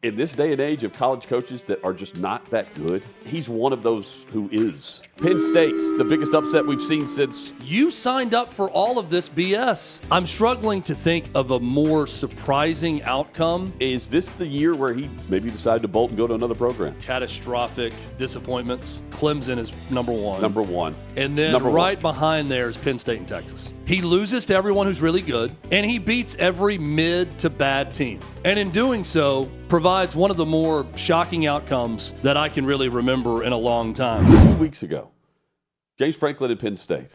in this day and age of college coaches that are just not that good, he's one of those who is. Penn State, the biggest upset we've seen since. You signed up for all of this BS. I'm struggling to think of a more surprising outcome. Is this the year where he maybe decided to bolt and go to another program? Catastrophic disappointments. Clemson is number one. Number one. And then right behind there is Penn State and Texas. He loses to everyone who's really good, and he beats every mid to bad team. And in doing so, provides one of the more shocking outcomes that I can really remember in a long time. 2 weeks ago, James Franklin and Penn State,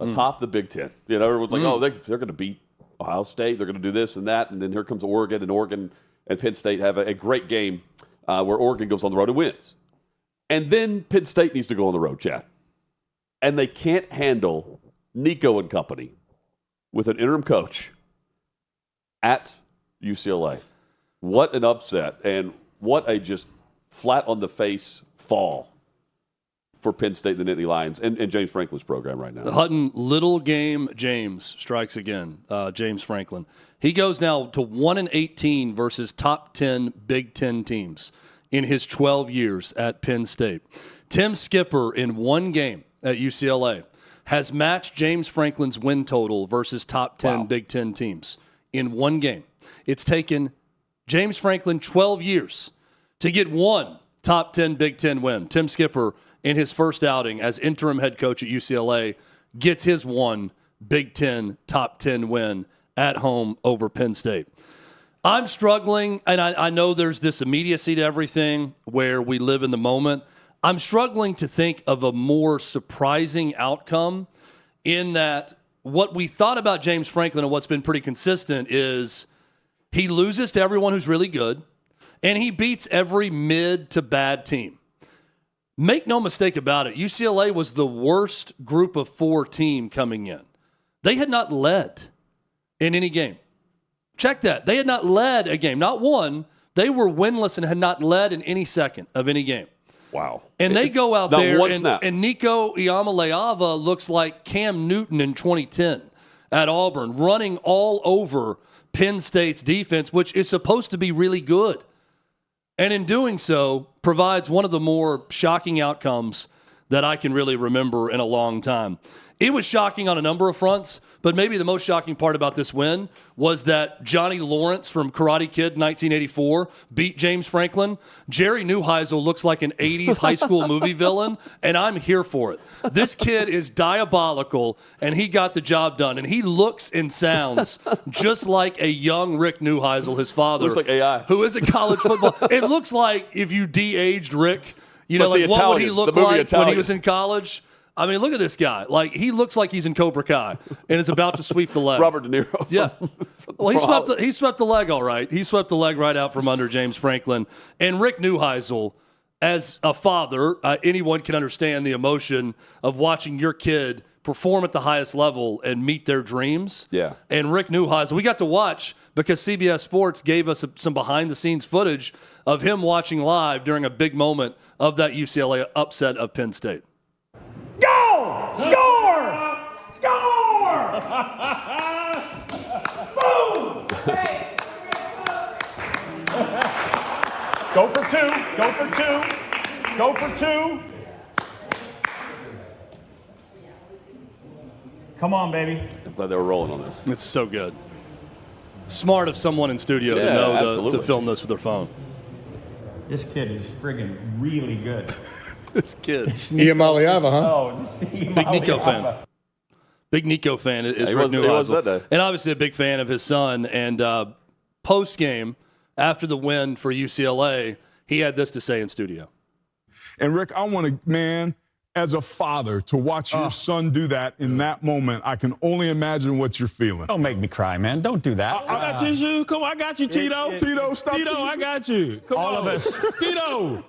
atop the Big Ten. You know, everyone's like, oh, they're going to beat Ohio State. They're going to do this and that. And then here comes Oregon, and Penn State have a great game where Oregon goes on the road and wins. And then Penn State needs to go on the road, Chad. And they can't handle Niko and company with an interim coach at UCLA. What an upset, and what a just flat-on-the-face fall for Penn State and the Nittany Lions and James Franklin's program right now. The Hutton little game James strikes again, James Franklin. He goes now to 1-18 versus top 10 Big Ten teams in his 12 years at Penn State. Tim Skipper in one game at UCLA has matched James Franklin's win total versus top 10 Big Ten teams in one game. It's taken James Franklin 12 years to get one top 10 Big Ten win. Tim Skipper, in his first outing as interim head coach at UCLA, gets his one Big Ten top 10 win at home over Penn State. I'm struggling, and I know there's this immediacy to everything where we live in the moment. I'm struggling to think of a more surprising outcome in that what we thought about James Franklin and what's been pretty consistent is he loses to everyone who's really good, and he beats every mid to bad team. Make no mistake about it, UCLA was the worst group of four team coming in. They had not led in any game. Check that. They had not led a game, not one. They were winless and had not led in any second of any game. Wow. And they go out there, and Niko Iamaleava looks like Cam Newton in 2010 at Auburn, running all over Penn State's defense, which is supposed to be really good. And in doing so, provides one of the more shocking outcomes that I can really remember in a long time. It was shocking on a number of fronts, but maybe the most shocking part about this win was that Johnny Lawrence from Karate Kid 1984 beat James Franklin. Jerry Neuheisel looks like an 80s high school movie villain, and I'm here for it. This kid is diabolical, and he got the job done. And he looks and sounds just like a young Rick Neuheisel, his father. Looks like AI. Who is a college football. It looks like if you de-aged Rick, you know, like what would he look like when he was in college? I mean, look at this guy. Like, he looks like he's in Cobra Kai and is about to sweep the leg. Robert De Niro. Yeah. Well, he swept the leg all right. He swept the leg right out from under James Franklin. And Rick Neuheisel, as a father, anyone can understand the emotion of watching your kid perform at the highest level and meet their dreams. Yeah. And Rick Neuheisel, we got to watch because CBS Sports gave us some behind-the-scenes footage of him watching live during a big moment of that UCLA upset of Penn State. Go! Score! Score! Boom! Go for two. Go for two. Go for two. Come on, baby. I'm glad they were rolling on this. It's so good. Smart of someone in studio Yeah, to know absolutely. to film this with their phone. This kid is friggin' really good. This kid. Iamaleava, huh? Oh, Big Niko fan. Big Niko fan is Rick Neuheisel. And obviously a big fan of his son. And post-game, after the win for UCLA, he had this to say in studio. And, Rick, I want to, man, as a father, to watch your son do that in that moment, I can only imagine what you're feeling. Don't make me cry, man. Don't do that. I got you, Shu. Come on, I got you, Tito. Tito, stop. Tito, I got you. Come All on. of us. Tito.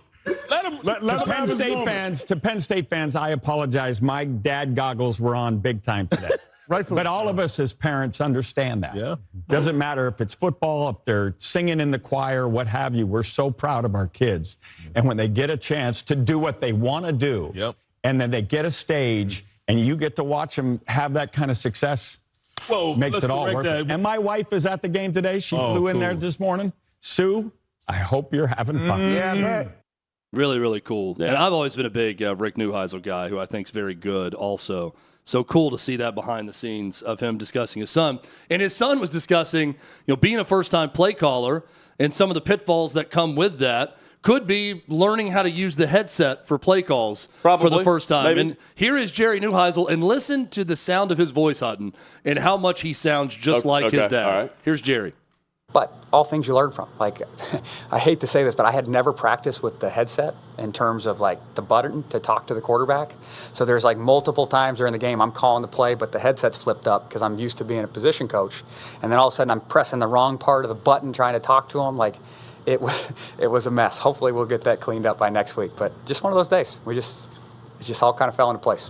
Let him. To Penn State fans, I apologize. My dad goggles were on big time today. But all of us as parents understand that. Yeah. Doesn't matter if it's football, if they're singing in the choir, what have you. We're so proud of our kids. And when they get a chance to do what they want to do, and then they get a stage, and you get to watch them have that kind of success, makes it all worth it. And my wife is at the game today. She flew in there this morning. Sue, I hope you're having fun. Yeah, I bet. Really, really cool. Yeah. And I've always been a big Rick Neuheisel guy, who I think is very good also. So cool to see that behind the scenes of him discussing his son. And his son was discussing, being a first-time play caller and some of the pitfalls that come with that. Could be learning how to use the headset for play calls for the first time. Maybe. And here is Jerry Neuheisel, and listen to the sound of his voice, Hutton, and how much he sounds just like his dad. All right. Here's Jerry. But all things you learn from. Like, I hate to say this, but I had never practiced with the headset in terms of, like, the button to talk to the quarterback. So there's, like, multiple times during the game I'm calling the play, but the headset's flipped up because I'm used to being a position coach. And then all of a sudden I'm pressing the wrong part of the button trying to talk to him. Like, it was a mess. Hopefully we'll get that cleaned up by next week. But just one of those days. It just all kind of fell into place.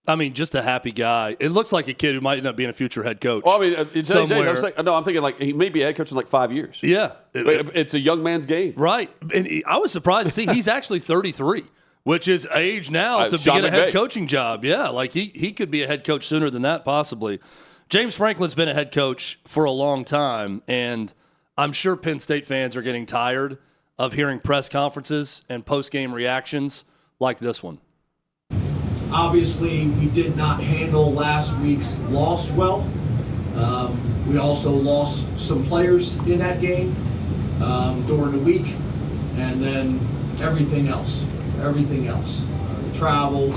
I mean, just a happy guy. It looks like a kid who might end up being a future head coach. Well, I mean, in today's age, I'm thinking like he may be a head coach in like 5 years. Yeah. It's a young man's game. Right. And I was surprised to see he's actually 33, which is age now to Sean get a head McVay. coaching job. Yeah, like he could be a head coach sooner than that possibly. James Franklin's been a head coach for a long time, and I'm sure Penn State fans are getting tired of hearing press conferences and post-game reactions like this one. Obviously, we did not handle last week's loss well. We also lost some players in that game during the week, and then everything else. Travel,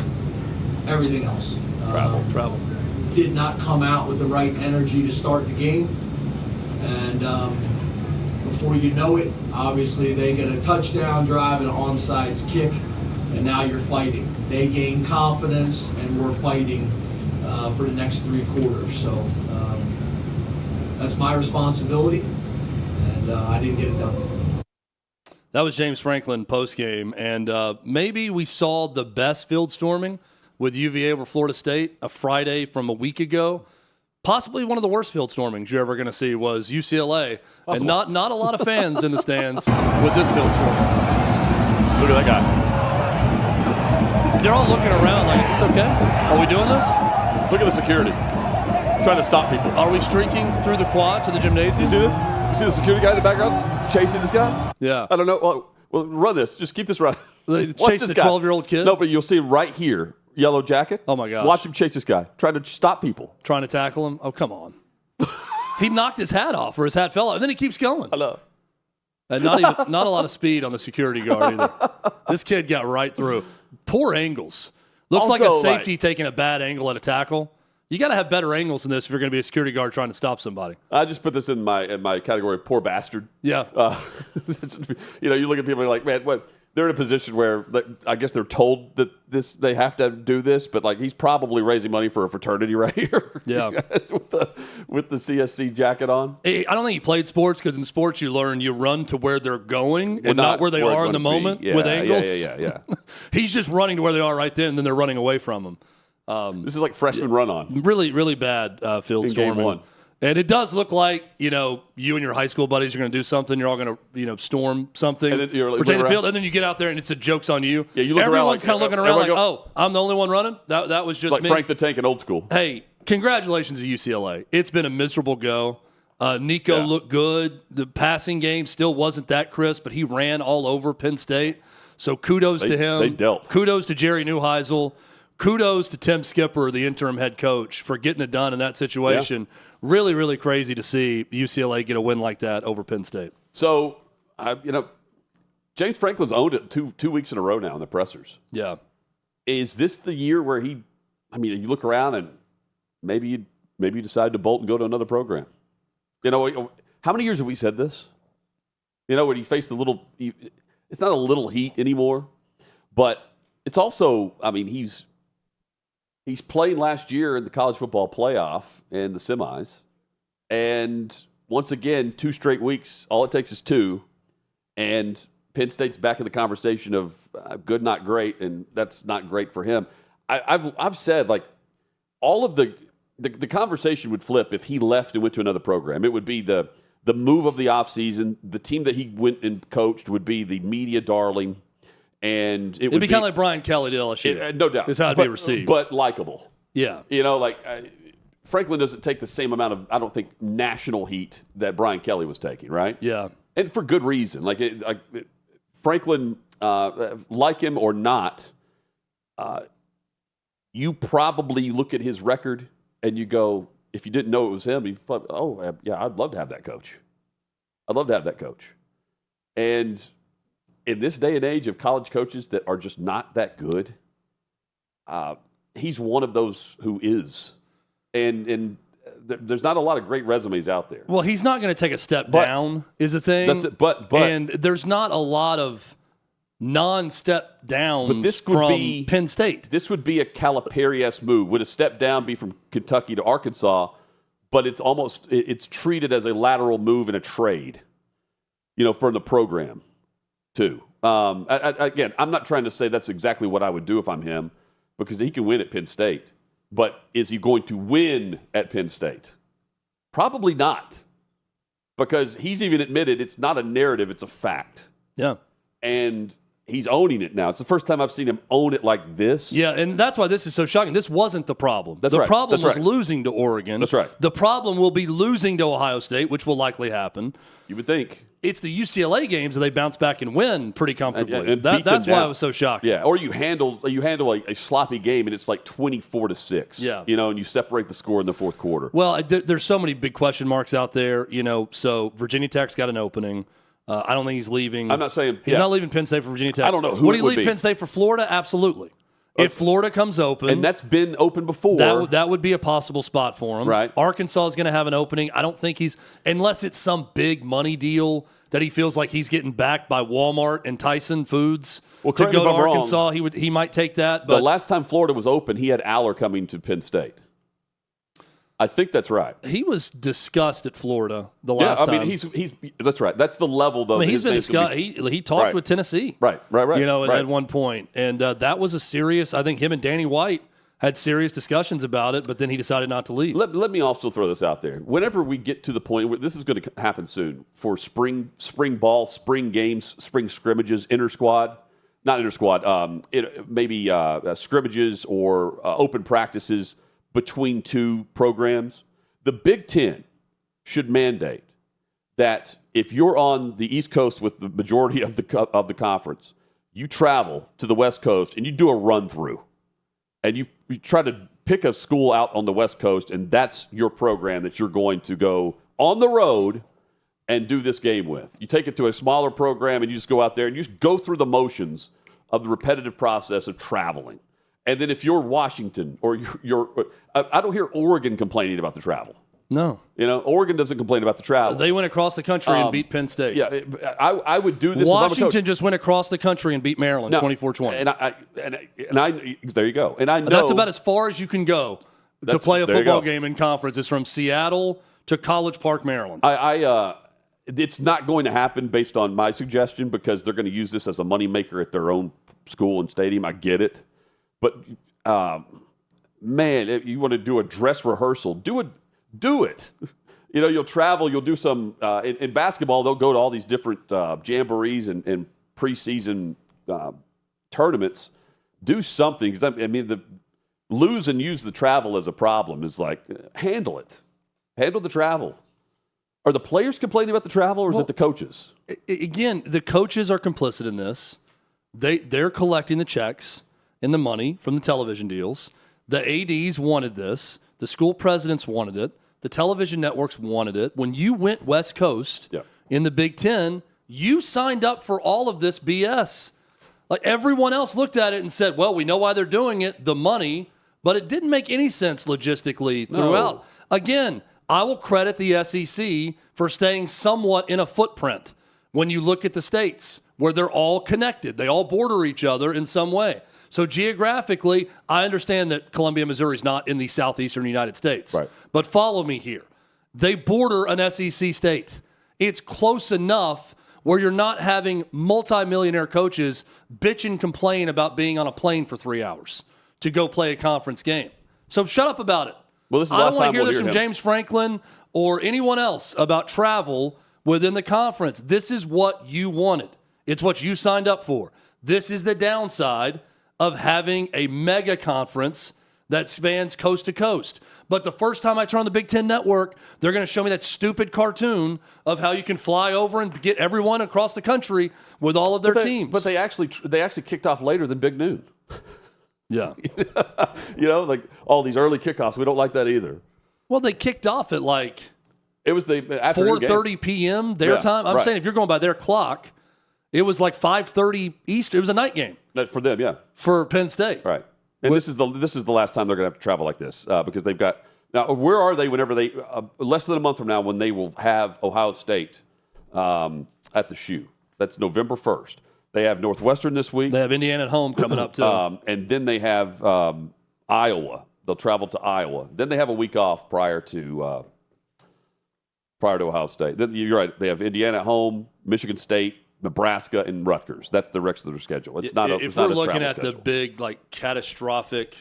everything else. Travel. Did not come out with the right energy to start the game, and before you know it, obviously they get a touchdown drive and an onside kick, and now you're fighting. They gain confidence, and we're fighting for the next 3 quarters. So that's my responsibility, and I didn't get it done. That was James Franklin postgame, and maybe we saw the best field storming with UVA over Florida State a Friday from a week ago. Possibly one of the worst field stormings you're ever going to see was UCLA, and not a lot of fans in the stands with this field storming. Look at that guy. They're all looking around like, is this okay? Are we doing this? Look at the security. Trying to stop people. Are we streaking through the quad to the gymnasium? You see this? You see the security guy in the background chasing this guy? Yeah. I don't know. Well, run this. Just keep this running. Chasing the 12-year-old kid? No, but you'll see him right here. Yellow jacket. Oh, my gosh. Watch him chase this guy. Trying to stop people. Trying to tackle him? Oh, come on. He knocked his hat off, or his hat fell off, and then he keeps going. Hello. And not a lot of speed on the security guard either. This kid got right through. Poor angles. Looks like a Also, safety taking a bad angle at a tackle. You got to have better angles than this if you're going to be a security guard trying to stop somebody. I just put this in my category of poor bastard. Yeah. You look at people and you're like, man, what? They're in a position where I guess they're told that they have to do this, but like he's probably raising money for a fraternity right here. Yeah. with the CSC jacket on. I don't think he played sports because in sports you learn you run to where they're going and not where they are in the moment with angles. Yeah. He's just running to where they are right then, and then they're running away from him. This is like freshman run on. Really, really bad field In storming. game 1. And it does look like, you and your high school buddies are going to do something. You're all going to, storm something, And then you're like, retain the look field, and then you get out there and it's a joke's on you. Yeah, you look around Everyone's like- kind of looking around like, everyone oh, I'm the only one running? That was just Like me. Frank the Tank in old school. Hey, congratulations to UCLA. It's been a miserable go. Niko looked good. The passing game still wasn't that crisp, but he ran all over Penn State. So kudos to him. They dealt. Kudos to Jerry Neuheisel. Kudos to Tim Skipper, the interim head coach, for getting it done in that situation. Yeah. Really, really crazy to see UCLA get a win like that over Penn State. So, James Franklin's owned it two weeks in a row now in the pressers. Yeah. Is this the year where you look around and maybe you decide to bolt and go to another program? How many years have we said this? When you face it's not a little heat anymore, but it's also, he's playing last year in the college football playoff and the semis. And once again, 2 straight weeks, all it takes is 2. And Penn State's back in the conversation of good, not great, and that's not great for him. I've said, like, all of the conversation would flip if he left and went to another program. It would be the move of the offseason. The team that he went and coached would be the media darling. And it'd be kind of like Brian Kelly to LSU. No doubt. It's how it'd be received. But likable. Yeah. Franklin doesn't take the same amount of, I don't think, national heat that Brian Kelly was taking, right? Yeah. And for good reason. Franklin, like him or not, you probably look at his record and you go, if you didn't know it was him, you probably, oh, yeah, I'd love to have that coach. I'd love to have that coach. And in this day and age of college coaches that are just not that good, he's one of those who is. And there's not a lot of great resumes out there. Well, he's not going to take a step down, is the thing. That's it. But and there's not a lot of non-step downs from Penn State. This would be a Calipari-esque move. Would a step down be from Kentucky to Arkansas? But it's treated as a lateral move in a trade, for the program, too. Again, I'm not trying to say that's exactly what I would do if I'm him, because he can win at Penn State. But is he going to win at Penn State? Probably not, because he's even admitted it's not a narrative, it's a fact. Yeah. And he's owning it now. It's the first time I've seen him own it like this. Yeah, and that's why this is so shocking. This wasn't the problem. That's the right. problem That's was right. losing to Oregon. That's right. The problem will be losing to Ohio State, which will likely happen. You would think. It's the UCLA games that they bounce back and win pretty comfortably. And That's why it was so shocking. Yeah, or you handle a sloppy game and it's like 24-6. Yeah. And you separate the score in the fourth quarter. Well, there's so many big question marks out there. So Virginia Tech's got an opening. I don't think he's leaving. I'm not saying he's not leaving Penn State for Virginia Tech. I don't know who would he it would leave be. Penn State for Florida? Absolutely. If Florida comes open, and that's been open before, that would be a possible spot for him. Right. Arkansas is going to have an opening. I don't think unless it's some big money deal that he feels like he's getting backed by Walmart and Tyson Foods to go to Arkansas. He might take that. But the last time Florida was open, he had Aller coming to Penn State. I think that's right. He was discussed at Florida the last time. Yeah, I mean, he's that's right. That's the level, though. I mean, he's been discussed. He talked with Tennessee. Right. At one point. And that was a serious, I think him and Danny White had serious discussions about it, but then he decided not to leave. Let me also throw this out there. Whenever we get to the point where this is going to happen soon for spring ball, spring games, spring scrimmages, maybe scrimmages or open practices between two programs, the Big Ten should mandate that if you're on the East Coast with the majority of the conference, you travel to the West Coast and you do a run-through. And you try to pick a school out on the West Coast, and that's your program that you're going to go on the road and do this game with. You take it to a smaller program, and you just go out there and you just go through the motions of the repetitive process of traveling. And then if you're Washington or I don't hear Oregon complaining about the travel. No. Oregon doesn't complain about the travel. They went across the country and beat Penn State. Yeah, I would do this. Washington just went across the country and beat Maryland 24-20. And I there you go. And I know that's about as far as you can go to play a football game in conference. It's from Seattle to College Park, Maryland. It's not going to happen based on my suggestion because they're going to use this as a moneymaker at their own school and stadium. I get it. But, man, if you want to do a dress rehearsal, do it. You'll travel. You'll do some in basketball. They'll go to all these different jamborees and preseason tournaments. Do something because the lose and use the travel as a problem is like handle it. Handle the travel. Are the players complaining about the travel, or is it the coaches? Again, the coaches are complicit in this. They're collecting the checks and the money from the television deals. The ADs wanted this. The school presidents wanted it. The television networks wanted it. When you went West Coast in the Big Ten, you signed up for all of this BS. Like everyone else looked at it and said, well, we know why they're doing it, the money, but it didn't make any sense logistically throughout. No. Again, I will credit the SEC for staying somewhat in a footprint when you look at the states where they're all connected. They all border each other in some way. So geographically, I understand that Columbia, Missouri is not in the southeastern United States. Right. But follow me here. They border an SEC state. It's close enough where you're not having multimillionaire coaches bitch and complain about being on a plane for 3 hours to go play a conference game. So shut up about it. Well, this is the I last don't want time to hear we'll this from him. James Franklin or anyone else about travel within the conference. This is what you wanted. It's what you signed up for. This is the downside of having a mega conference that spans coast to coast. But the first time I turn on the Big Ten Network, they're going to show me that stupid cartoon of how you can fly over and get everyone across the country with all of their teams. But they actually kicked off later than Big Noon. Yeah. Like all these early kickoffs. We don't like that either. Well, they kicked off at like it was the 4:30 p.m. their time. I'm saying if you're going by their clock, it was like 5:30 Eastern. It was a night game. For them, yeah. For Penn State. Right. And this is the last time they're going to have to travel like this because they've got now. Where are they whenever they less than a month from now when they will have Ohio State at the Shoe? That's November 1st. They have Northwestern this week. They have Indiana at home coming up too, and then they have Iowa. They'll travel to Iowa. Then they have a week off prior to Ohio State. Then, you're right. They have Indiana at home, Michigan State, Nebraska, and Rutgers. That's the rest of their schedule. It's not. If we're looking at the big, like, catastrophic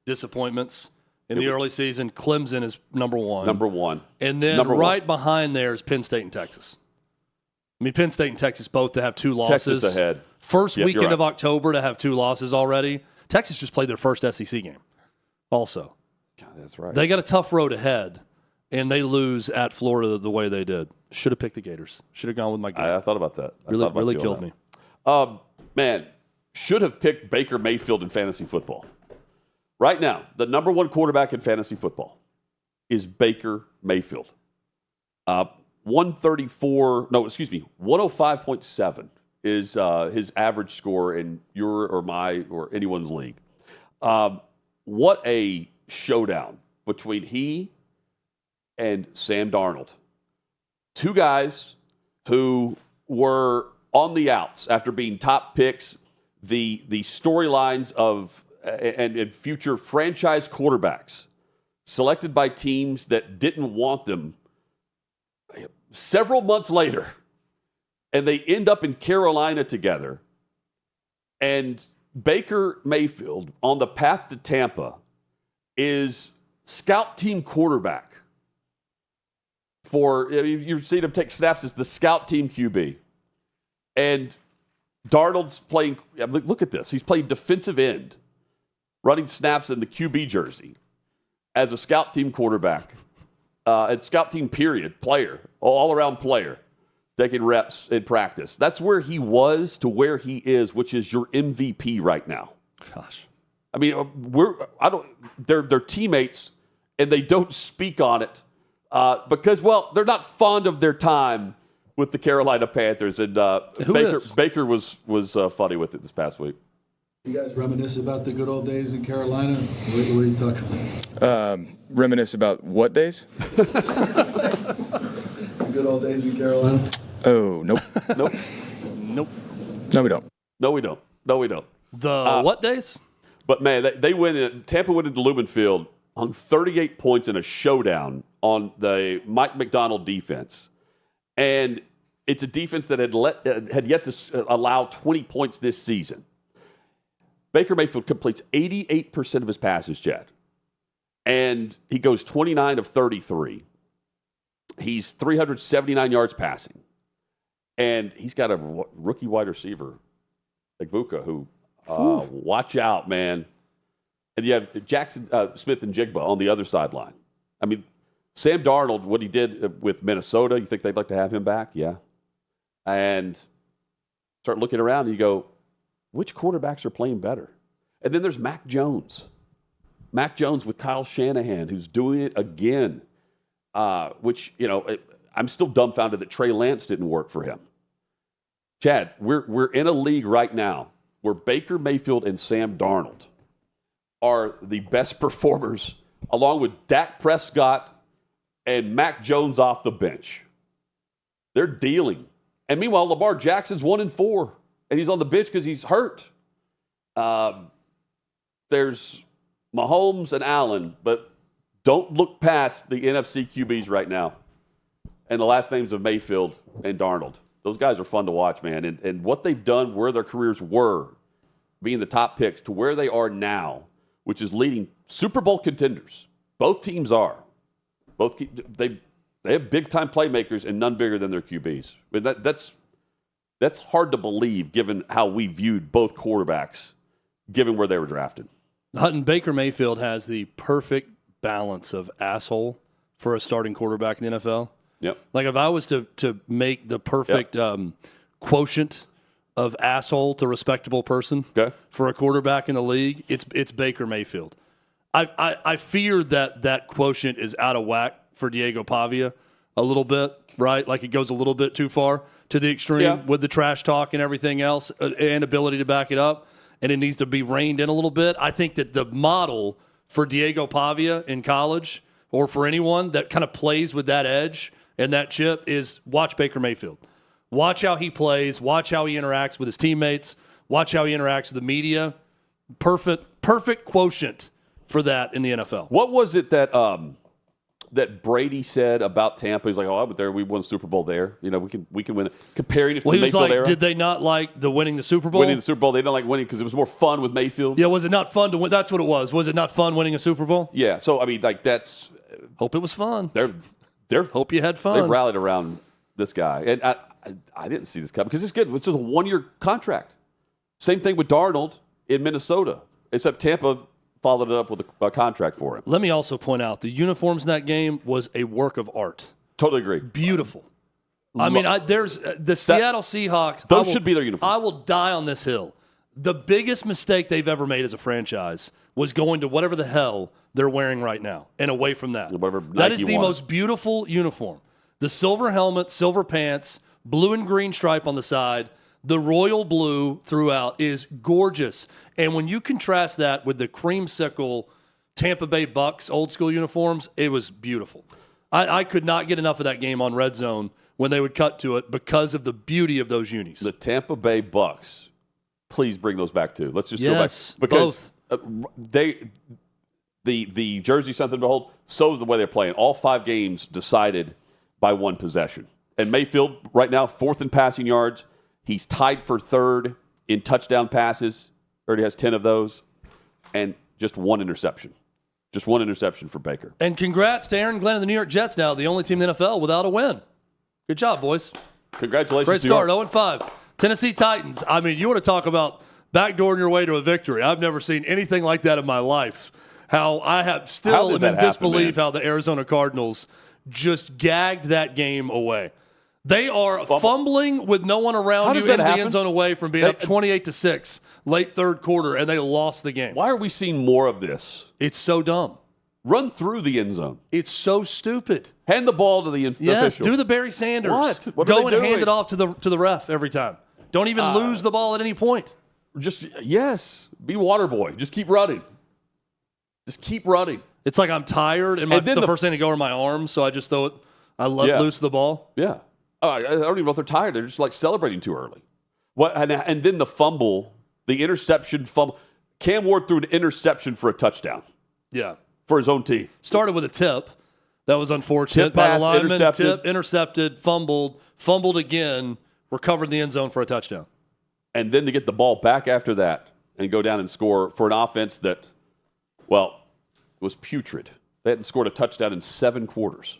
disappointments in the early season, Clemson is number one. And then right behind there is Penn State and Texas. I mean, Penn State and Texas both to have 2 losses. Texas ahead. First weekend of October to have 2 losses already. Texas just played their first SEC game. Also, God, that's right. They got a tough road ahead, and they lose at Florida the way they did. Should have picked the Gators. Should have gone with my Gators. I thought about that. Really killed me. Man, should have picked Baker Mayfield in fantasy football. Right now, the number 1 quarterback in fantasy football is Baker Mayfield. 105.7 is his average score in your or my or anyone's league. What a showdown between he and Sam Darnold. 2 guys who were on the outs after being top picks, the storylines of and future franchise quarterbacks selected by teams that didn't want them several months later, and they end up in Carolina together. And Baker Mayfield, on the path to Tampa, is scout team quarterback for, you've seen him take snaps as the scout team QB. And Darnold's playing, look at this, he's playing defensive end, running snaps in the QB jersey as a scout team quarterback. And scout team period, player, all-around player, taking reps in practice. That's where he was to where he is, which is your MVP right now. Gosh. I mean, they're teammates, and they don't speak on it because, well, they're not fond of their time with the Carolina Panthers. And Baker was funny with it this past week. You guys reminisce about the good old days in Carolina? What are you talking about? Reminisce about what days? The good old days in Carolina? Oh, nope. Nope. Nope. No, we don't. No, we don't. No, we don't. The what days? But, man, they win. Tampa went into Lumen Field, hung 38 points in a showdown on the Mike McDonald defense. And it's a defense that had yet to allow 20 points this season. Baker Mayfield completes 88% of his passes, Chad. And he goes 29 of 33. He's 379 yards passing. And he's got a rookie wide receiver, Egbuka, who, watch out, man. And you have Jackson Smith and Jigba on the other sideline. I mean, Sam Darnold, what he did with Minnesota, you think they'd like to have him back? Yeah. And start looking around and you go, which quarterbacks are playing better? And then there's Mac Jones. Mac Jones with Kyle Shanahan, who's doing it again, which, I'm still dumbfounded that Trey Lance didn't work for him. Chad, we're in a league right now where Baker Mayfield and Sam Darnold are the best performers, along with Dak Prescott and Mac Jones off the bench. They're dealing. And meanwhile, Lamar Jackson's 1-4. And he's on the bench because he's hurt. There's Mahomes and Allen, but don't look past the NFC QBs right now. And the last names of Mayfield and Darnold. Those guys are fun to watch, man. And what they've done, where their careers were, being the top picks, to where they are now, which is leading Super Bowl contenders. Both teams are. They have big-time playmakers and none bigger than their QBs. But that's hard to believe given how we viewed both quarterbacks, given where they were drafted. Hutton, Baker Mayfield has the perfect balance of asshole for a starting quarterback in the NFL. Yep. Like if I was to make the perfect quotient of asshole to respectable person for a quarterback in the league, it's Baker Mayfield. I fear that quotient is out of whack for Diego Pavia a little bit, right? Like it goes a little bit too far to the extreme with the trash talk and everything else and ability to back it up. And it needs to be reined in a little bit. I think that the model for Diego Pavia in college or for anyone that kind of plays with that edge and that chip is watch Baker Mayfield. Watch how he plays. Watch how he interacts with his teammates. Watch how he interacts with the media. Perfect quotient for that in the NFL. What was it that that Brady said about Tampa? He's like, I went there. We won the Super Bowl there. You know, we can win it. Comparing it to the Mayfield era. Did they not like winning the Super Bowl? Winning the Super Bowl. They didn't like winning because it was more fun with Mayfield. Yeah, was it not fun to win? That's what it was. Was it not fun winning a Super Bowl? Yeah. So, I mean, like that's... Hope it was fun. They're Hope you had fun. They rallied around this guy. And I didn't see this coming because it's good. It's just a one-year contract. Same thing with Darnold in Minnesota, except Tampa followed it up with a contract for him. Let me also point out the uniforms in that game was a work of art. Totally agree. Beautiful. I mean, there's the Seattle Seahawks. Those should be their uniforms. I will die on this hill. The biggest mistake they've ever made as a franchise was going to whatever the hell they're wearing right now and away from that. That is the most beautiful uniform. The silver helmet, silver pants, blue and green stripe on the side, the royal blue throughout is gorgeous. And when you contrast that with the creamsicle Tampa Bay Bucs old school uniforms, it was beautiful. I could not get enough of that game on Red Zone when they would cut to it because of the beauty of those unis. The Tampa Bay Bucs, please bring those back too. Let's just go back. Because the jersey something to behold, so is the way they're playing. All 5 games decided by one possession. And Mayfield right now, 4th in passing yards. He's tied for 3rd in touchdown passes. Already has 10 of those. And just 1 interception. Just 1 interception for Baker. And congrats to Aaron Glenn and the New York Jets now, the only team in the NFL without a win. Good job, boys. Congratulations. Great start, 0-5. Tennessee Titans. I mean, you want to talk about backdooring your way to a victory. I've never seen anything like that in my life. How I have still in disbelief how the Arizona Cardinals just gagged that game away. They are fumbling with no one around you in the end zone away from being up 28-6 late third quarter, and they lost the game. Why are we seeing more of this? It's so dumb. Run through the end zone. It's so stupid. Hand the ball to the official. Yes, do the Barry Sanders. What Go and hand it off to the ref every time. Don't even lose the ball at any point. Be water boy. Just keep running. Just keep running. It's like I'm tired, and the first thing to go are my arms, so I just throw it. I let loose the ball. Yeah. I don't even know if they're tired. They're just like celebrating too early. And then the fumble, the interception fumble. Cam Ward threw an interception for a touchdown. Yeah. For his own team. Started with a tip. That was unfortunate. Tip pass, by the lineman. intercepted. Intercepted, fumbled again, recovered in the end zone for a touchdown. And then to get the ball back after that and go down and score for an offense that, was putrid. They hadn't scored a touchdown in 7 quarters.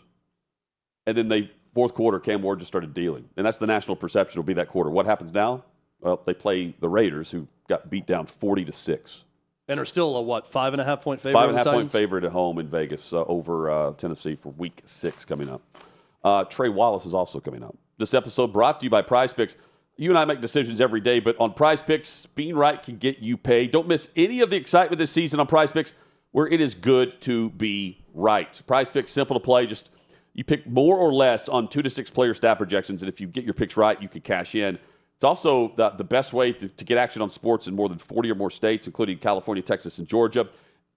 And then fourth quarter, Cam Ward just started dealing. And that's the national perception will be that quarter. What happens now? Well, they play the Raiders, who got beat down 40-6. And are still a 5.5 point favorite? 5.5 point favorite at home in Vegas over Tennessee for Week 6 coming up. Trey Wallace is also coming up. This episode brought to you by Prize Picks. You and I make decisions every day, but on Prize Picks, being right can get you paid. Don't miss any of the excitement this season on Prize Picks, where it is good to be right. Prize Picks, simple to play. Just you pick more or less on 2 to 6 player stat projections, and if you get your picks right, you can cash in. It's also the best way to get action on sports in more than 40 or more states, including California, Texas, and Georgia.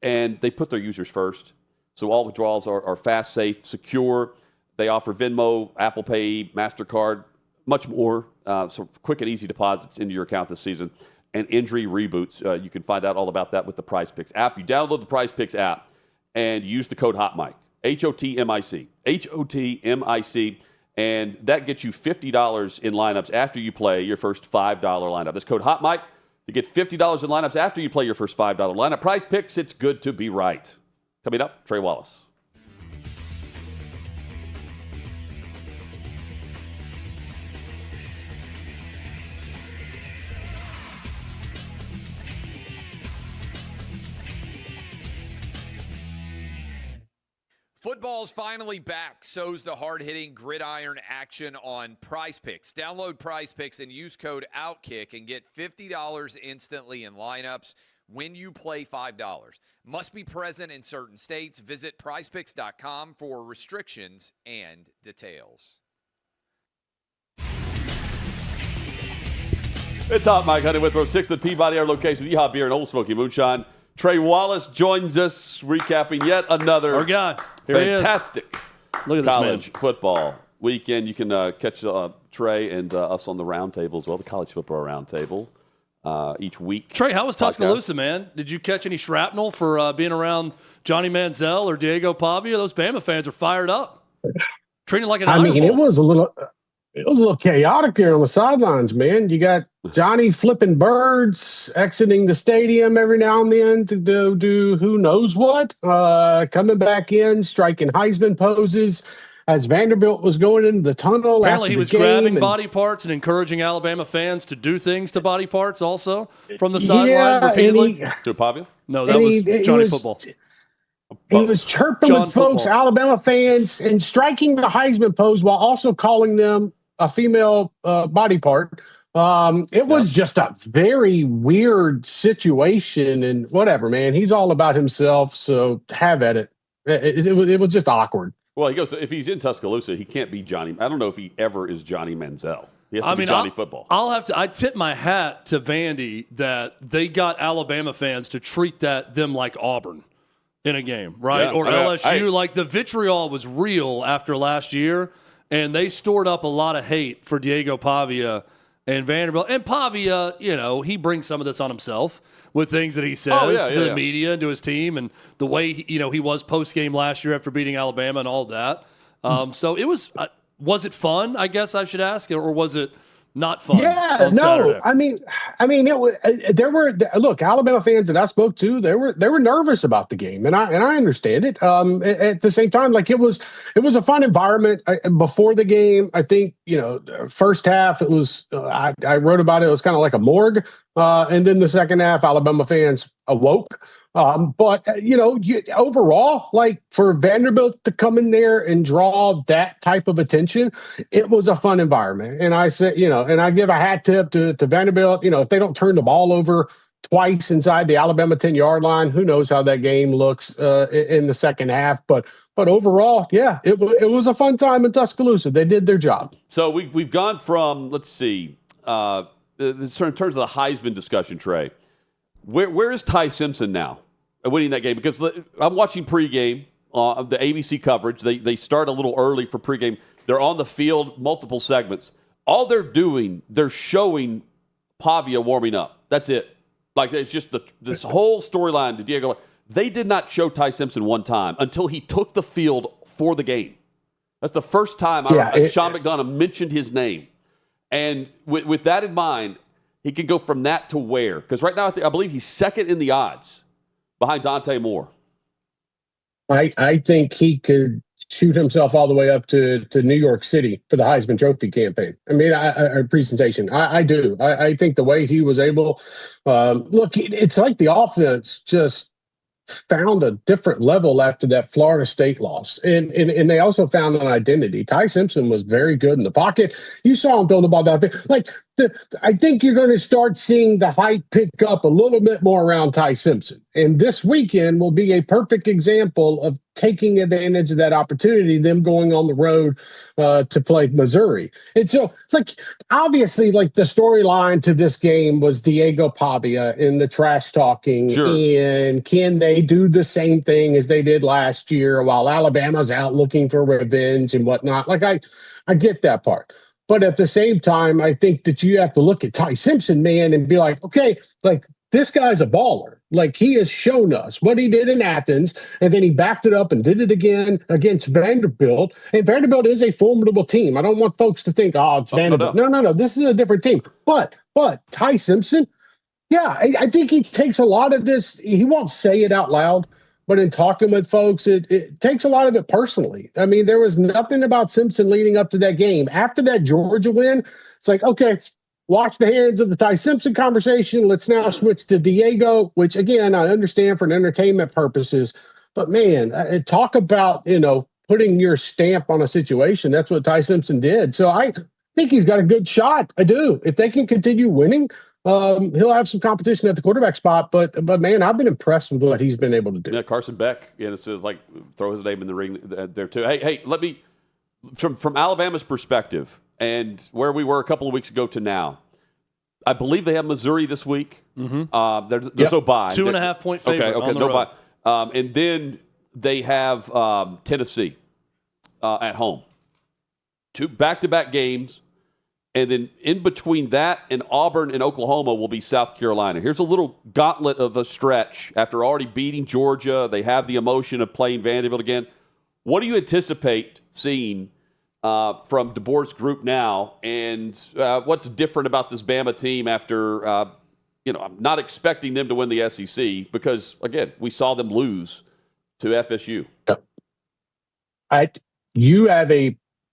And they put their users first. So all withdrawals are fast, safe, secure. They offer Venmo, Apple Pay, MasterCard, much more. So quick and easy deposits into your account this season. And injury reboots. You can find out all about that with the Prize Picks app. You download the Prize Picks app and use the code HOTMIC. HOTMIC. HOTMIC. And that gets you $50 in lineups after you play your first $5 lineup. This code HOTMIC to get $50 in lineups after you play your first $5 lineup. Prize Picks, it's good to be right. Coming up, Trey Wallace. Football's finally back. So's the hard-hitting gridiron action on Prize Picks. Download Prize Picks and use code OutKick and get $50 instantly in lineups when you play $5. Must be present in certain states. Visit prizepicks.com for restrictions and details. It's Hot Mike Hunting with 6th and Peabody, our location, Yeehaw Beer and Old Smoky Moonshine. Trey Wallace joins us, recapping yet another Our guy. fantastic Look at this college man. football weekend. You can catch Trey and us on the roundtable as well, the college football roundtable, each week. Trey, how was podcast. Tuscaloosa, man? Did you catch any shrapnel for being around Johnny Manziel or Diego Pavia? Those Bama fans are fired up. Treating like an I mean, Iron it Bowl. was a little chaotic there on the sidelines, man. You got Johnny flipping birds, exiting the stadium every now and then to do who knows what, coming back in, striking Heisman poses as Vanderbilt was going into the tunnel. Apparently, after he the was game grabbing and- body parts and encouraging Alabama fans to do things to body parts also from the sideline Yeah, repeatedly. To Pavia? No, that was Johnny Football. He was chirping John with folks, Football. Alabama fans, and striking the Heisman pose while also calling them a female body part. It was just a very weird situation, and whatever, man. He's all about himself, so have at it. It was just awkward. Well, he goes, if he's in Tuscaloosa, he can't be Johnny. I don't know if he ever is Johnny Manziel. He has to be Johnny Football. I tip my hat to Vandy that they got Alabama fans to treat them like Auburn in a game, right? Yeah. Or I mean, LSU. hey. Like the vitriol was real after last year, and they stored up a lot of hate for Diego Pavia and Vanderbilt. And Pavia, he brings some of this on himself with things that he says to the media and to his team, and the way he was post game last year after beating Alabama and all that. So it was it fun? I guess I should ask, or was it not fun? Yeah, on no. Saturday? I mean, it was. Look, Alabama fans that I spoke to, they were nervous about the game, and I understand it. At the same time, like it was a fun environment before the game. I think first half it was. I wrote about it. It was kind of like a morgue, and then the second half, Alabama fans awoke. But overall, like for Vanderbilt to come in there and draw that type of attention, it was a fun environment. And I said, and I give a hat tip to Vanderbilt. If they don't turn the ball over twice inside the Alabama 10-yard line, who knows how that game looks in the second half. But overall, yeah, it was a fun time in Tuscaloosa. They did their job. So we've gone from, let's see, in terms of the Heisman discussion, Trey, where is Ty Simpson now winning that game? Because I'm watching pregame, the ABC coverage. They start a little early for pregame. They're on the field, multiple segments. All they're doing, they're showing Pavia warming up. That's it. Like, it's just this whole storyline to Diego. They did not show Ty Simpson one time until he took the field for the game. That's the first time Sean McDonough mentioned his name. And with that in mind, he can go from that to where? Because right now, I believe he's second in the odds behind Dante Moore. I think he could shoot himself all the way up to New York City for the Heisman Trophy campaign. I mean, presentation. I do. I think the way he was able, look, it's like the offense just found a different level after that Florida State loss. And they also found an identity. Ty Simpson was very good in the pocket. You saw him throw the ball down there. I think you're going to start seeing the hype pick up a little bit more around Ty Simpson. And this weekend will be a perfect example of taking advantage of that opportunity, them going on the road to play Missouri. And so it's obviously the storyline to this game was Diego Pavia in the trash talking. Sure. And can they do the same thing as they did last year while Alabama's out looking for revenge and whatnot? I get that part. But at the same time, I think that you have to look at Ty Simpson, man, and be like, okay, this guy's a baller. He has shown us what he did in Athens, and then he backed it up and did it again against Vanderbilt. And Vanderbilt is a formidable team. I don't want folks to think, it's Vanderbilt. No. This is a different team. But Ty Simpson, yeah, I think he takes a lot of this. He won't say it out loud, but in talking with folks, it takes a lot of it personally. I mean, there was nothing about Simpson leading up to that game. After that Georgia win, it's okay, watch the hands of the Ty Simpson conversation. Let's now switch to Diego, which, again, I understand for entertainment purposes. But man, talk about, putting your stamp on a situation. That's what Ty Simpson did. So I think he's got a good shot. I do. If they can continue winning, he'll have some competition at the quarterback spot. But man, I've been impressed with what he's been able to do. Yeah, Carson Beck, it's like throw his name in the ring there too. Hey, let me from Alabama's perspective and where we were a couple of weeks ago to now. I believe they have Missouri this week. Mm-hmm. There's no bye. 2.5 point favorite. Okay, on the no road. bye. And then they have Tennessee at home. 2 back-to-back games. And then in between that and Auburn and Oklahoma will be South Carolina. Here's a little gauntlet of a stretch. After already beating Georgia, they have the emotion of playing Vanderbilt again. What do you anticipate seeing from DeBoer's group now? And what's different about this Bama team after, I'm not expecting them to win the SEC because, again, we saw them lose to FSU. You have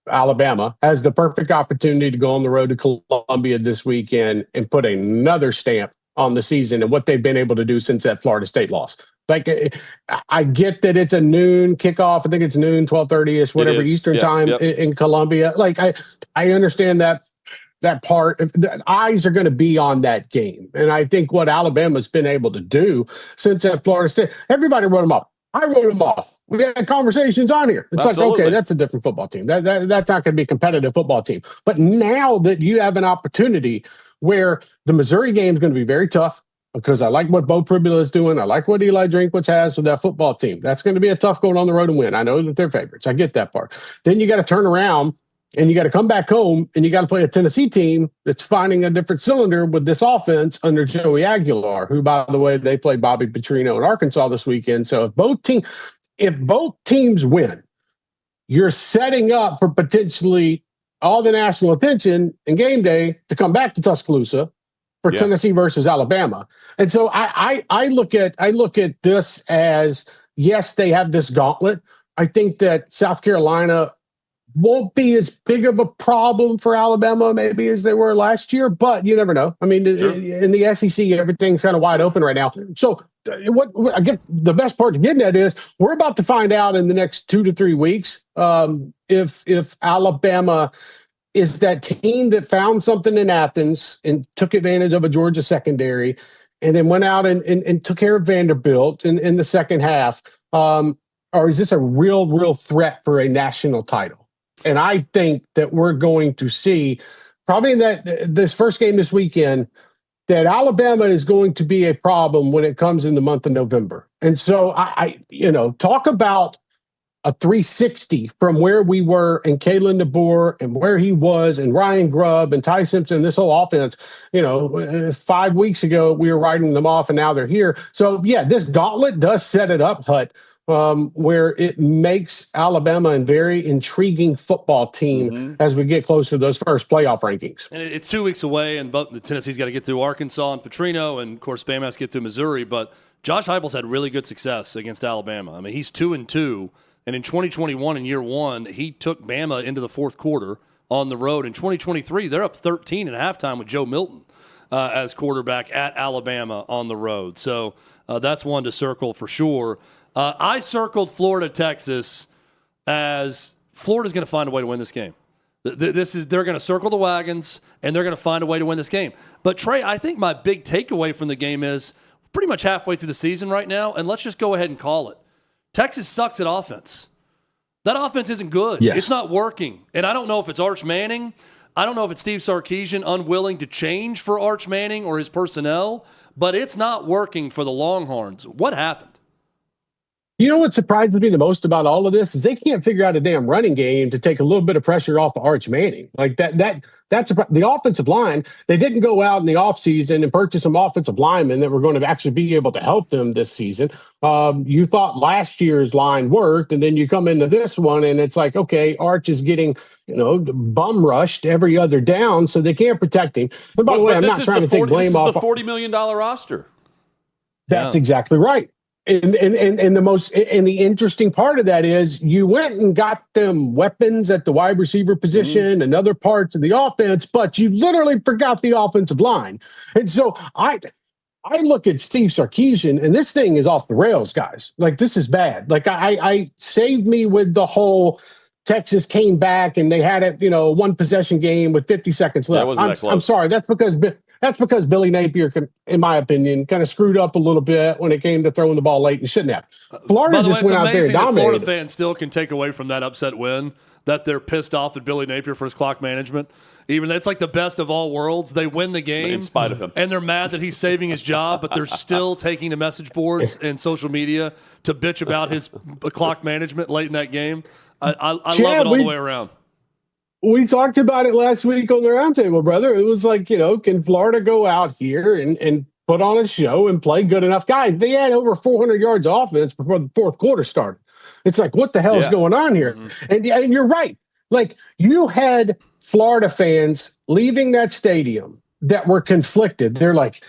Alabama has the perfect opportunity to go on the road to Columbia this weekend and put another stamp on the season and what they've been able to do since that Florida State loss. Like, I get that it's a noon kickoff. I think it's noon, 12:30ish, whatever Eastern time in Columbia. Like, I understand that part. The eyes are going to be on that game. And I think what Alabama's been able to do since that Florida State, everybody wrote them off. I wrote them off. We had conversations on here. It's Absolutely. like, okay, that's a different football team. That's not going to be a competitive football team. But now that you have an opportunity where the Missouri game is going to be very tough, because I like what Bo Pribula is doing. I like what Eli Drinkwitz has with that football team. That's going to be a tough going on the road and win. I know that they're favorites. I get that part. Then you got to turn around and you got to come back home and you got to play a Tennessee team that's finding a different cylinder with this offense under Joey Aguilar, who, by the way, they played Bobby Petrino in Arkansas this weekend. So if both teams win, you're setting up for potentially all the national attention in game day to come back to Tuscaloosa for Tennessee versus Alabama. And so I look at this as, yes, they have this gauntlet. I think that South Carolina won't be as big of a problem for Alabama maybe as they were last year, but you never know. I mean, in the SEC, everything's kind of wide open right now. So what I get, the best part to getting at is we're about to find out in the next 2 to 3 weeks if Alabama is that team that found something in Athens and took advantage of a Georgia secondary and then went out and took care of Vanderbilt in the second half, or is this a real threat for a national title? And I think that we're going to see probably in this first game this weekend that Alabama is going to be a problem when it comes in the month of November. And so I talk about a 360 from where we were and Kalen DeBoer and where he was and Ryan Grubb and Ty Simpson, this whole offense, 5 weeks ago, we were writing them off and now they're here. So yeah, this gauntlet does set it up, Hut, where it makes Alabama a very intriguing football team as we get closer to those first playoff rankings. And it's 2 weeks away, and the Tennessee's got to get through Arkansas and Petrino, and of course Bama has to get through Missouri. But Josh Heupel's had really good success against Alabama. I mean, he's 2-2, and in 2021, in year one, he took Bama into the fourth quarter on the road. In 2023, they're up 13 at halftime with Joe Milton as quarterback at Alabama on the road. So that's one to circle for sure. I circled Florida, Texas, as Florida's going to find a way to win this game. They're going to circle the wagons, and they're going to find a way to win this game. But, Trey, I think my big takeaway from the game is pretty much halfway through the season right now, and let's just go ahead and call it. Texas sucks at offense. That offense isn't good. Yes. It's not working. And I don't know if it's Arch Manning. I don't know if it's Steve Sarkisian unwilling to change for Arch Manning or his personnel, but it's not working for the Longhorns. What happened? You know what surprises me the most about all of this is they can't figure out a damn running game to take a little bit of pressure off of Arch Manning. Like that's the offensive line. They didn't go out in the offseason and purchase some offensive linemen that were going to actually be able to help them this season. You thought last year's line worked, and then you come into this one and it's like, okay, Arch is getting, bum rushed every other down, so they can't protect him. And by the way, I'm not trying to take blame off. This is the $40 million roster. That's exactly right. And the interesting part of that is you went and got them weapons at the wide receiver position and other parts of the offense, but you literally forgot the offensive line. And so I look at Steve Sarkisian, and this thing is off the rails, guys. Like, this is bad. Like, I saved me with the whole Texas came back and they had it, one possession game with 50 seconds left. I'm sorry. That's because Billy Napier, in my opinion, kind of screwed up a little bit when it came to throwing the ball late and shouldn't have. Florida just went out there and dominated. Florida fans still can take away from that upset win that they're pissed off at Billy Napier for his clock management. Even it's like the best of all worlds. They win the game in spite of him, and they're mad that he's saving his job, but they're still taking to message boards and social media to bitch about his clock management late in that game. I love it all the way around. We talked about it last week on the roundtable, brother. It was like, can Florida go out here and put on a show and play good enough? Guys, they had over 400 yards of offense before the fourth quarter started. It's like, what the hell is going on here? Mm-hmm. And you're right. Like, you had Florida fans leaving that stadium that were conflicted. They're like,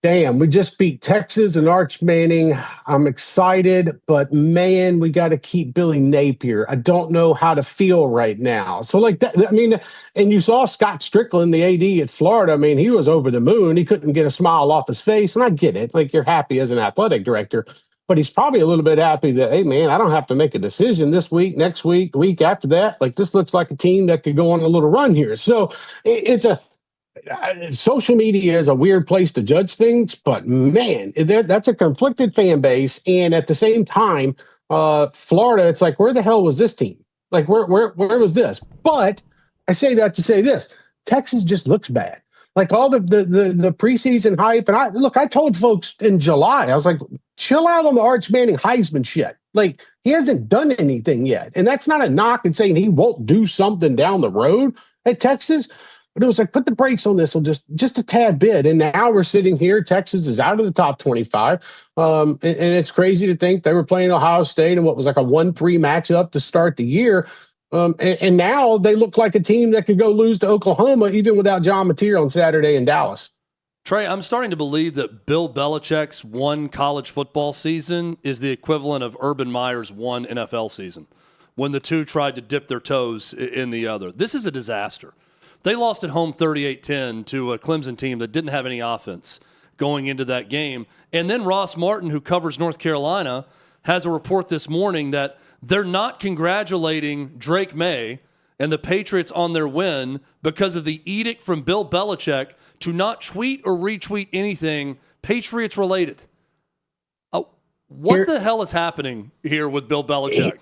damn, we just beat Texas and Arch Manning. I'm excited, but man, we got to keep Billy Napier. I don't know how to feel right now. So like that, I mean, and you saw Scott Strickland, the AD at Florida. I mean, he was over the moon. He couldn't get a smile off his face. And I get it. Like, you're happy as an athletic director, but he's probably a little bit happy that, hey man, I don't have to make a decision this week, next week, the week after that. Like, this looks like a team that could go on a little run here. So social media is a weird place to judge things, but man, that's a conflicted fan base. And at the same time, Florida, it's like, where the hell was this team? Like, where was this? But I say that to say this: Texas just looks bad. Like, all the preseason hype, and I told folks in July, I was like, chill out on the Arch Manning Heisman shit. Like, he hasn't done anything yet, and that's not a knock and saying he won't do something down the road at Texas. But it was like, put the brakes on this just a tad bit. And now we're sitting here. Texas is out of the top 25. And it's crazy to think they were playing Ohio State in what was like a 1-3 matchup to start the year. And now they look like a team that could go lose to Oklahoma even without John Mateer on Saturday in Dallas. Trey, I'm starting to believe that Bill Belichick's one college football season is the equivalent of Urban Meyer's one NFL season, when the two tried to dip their toes in the other. This is a disaster. They lost at home 38-10 to a Clemson team that didn't have any offense going into that game. And then Ross Martin, who covers North Carolina, has a report this morning that they're not congratulating Drake May and the Patriots on their win because of the edict from Bill Belichick to not tweet or retweet anything Patriots-related. What the hell is happening here with Bill Belichick?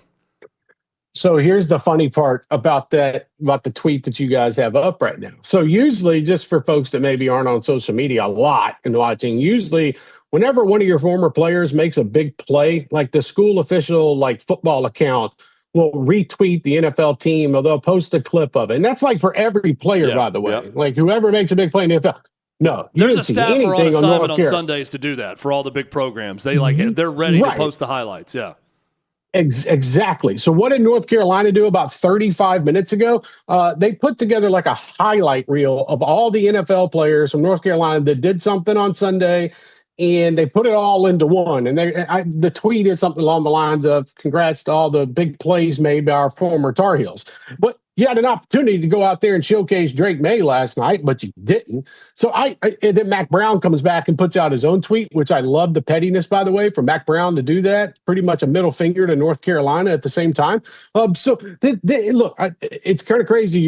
So here's the funny part about the tweet that you guys have up right now. So usually, just for folks that maybe aren't on social media a lot and watching, usually whenever one of your former players makes a big play, like the school official, like football account will retweet the NFL team, or they'll post a clip of it. And that's like for every player, by the way. Yeah. Like, whoever makes a big play in the NFL. No, there's a staffer on assignment on Sundays to do that for all the big programs. They they're ready to post the highlights. Yeah. Exactly. So what did North Carolina do about 35 minutes ago? They put together like a highlight reel of all the NFL players from North Carolina that did something on Sunday, and they put it all into one. And the tweet is something along the lines of, congrats to all the big plays made by our former Tar Heels. But you had an opportunity to go out there and showcase Drake May last night, but you didn't. So and then Mac Brown comes back and puts out his own tweet, which I love the pettiness, by the way, for Mac Brown to do that. Pretty much a middle finger to North Carolina at the same time. So look, it's kind of crazy.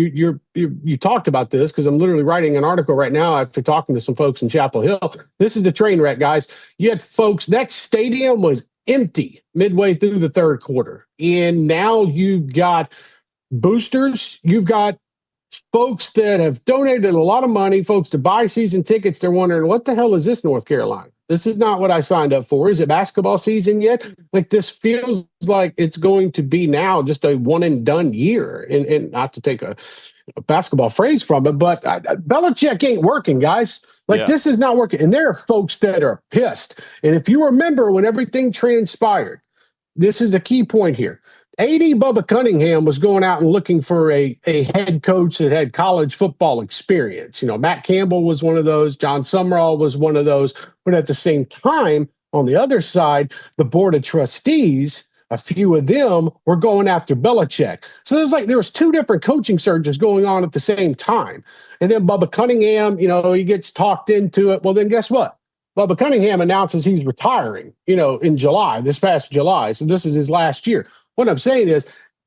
You talked about this because I'm literally writing an article right now after talking to some folks in Chapel Hill. This is the train wreck, guys. You had folks, that stadium was empty midway through the third quarter. And now you've got boosters, you've got folks that have donated a lot of money, folks to buy season tickets. They're wondering, what the hell is this, North Carolina? This is not what I signed up for. Is it basketball season yet? Like, this feels like it's going to be now just a one and done year. And not to take a basketball phrase from it, but Belichick ain't working, guys. Like, this is not working. And there are folks that are pissed. And if you remember when everything transpired, this is a key point here. AD Bubba Cunningham was going out and looking for a head coach that had college football experience. Matt Campbell was one of those. John Summerall was one of those. But at the same time, on the other side, the board of trustees, a few of them were going after Belichick. So there was two different coaching searches going on at the same time. And then Bubba Cunningham, he gets talked into it. Well, then guess what? Well, but Cunningham announces he's retiring, in July, this past July. So this is his last year. What I'm saying is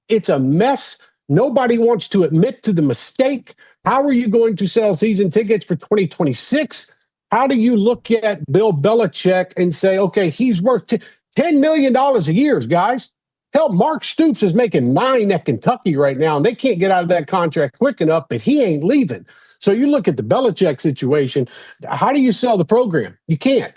it's a mess. Nobody wants to admit to the mistake. How are you going to sell season tickets for 2026? How do you look at Bill Belichick and say, okay, he's worth $10 million a year, guys? Hell, Mark Stoops is making $9 million at Kentucky right now, and they can't get out of that contract quick enough, but he ain't leaving. So you look at the Belichick situation. How do you sell the program? You can't.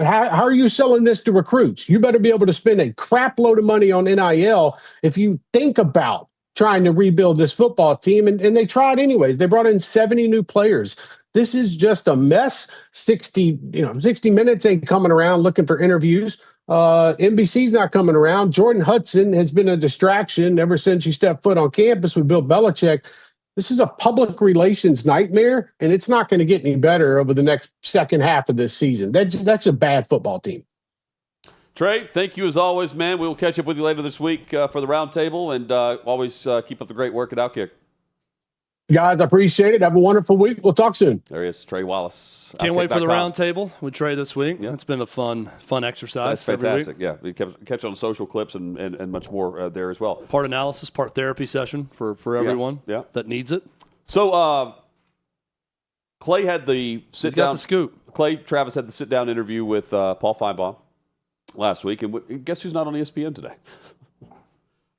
How are you selling this to recruits? You better be able to spend a crap load of money on NIL if you think about trying to rebuild this football team. And they tried anyways. They brought in 70 new players. This is just a mess. 60 Minutes ain't coming around looking for interviews. NBC's not coming around. Jordan Hudson has been a distraction ever since he stepped foot on campus with Bill Belichick. This is a public relations nightmare, and it's not going to get any better over the next second half of this season. That's a bad football team. Trey, thank you as always, man. We will catch up with you later this week for the roundtable, and always keep up the great work at OutKick. Guys, I appreciate it. Have a wonderful week. We'll talk soon. There he is, Trey Wallace. Can't wait for the roundtable with Trey this week. Yeah. It's been a fun exercise. That's fantastic. Yeah, we catch on social clips and much more there as well. Part analysis, part therapy session for everyone that needs it. So Clay had the sit-down. He's got the scoop. Clay Travis had the sit-down interview with Paul Finebaum last week, and guess who's not on ESPN today?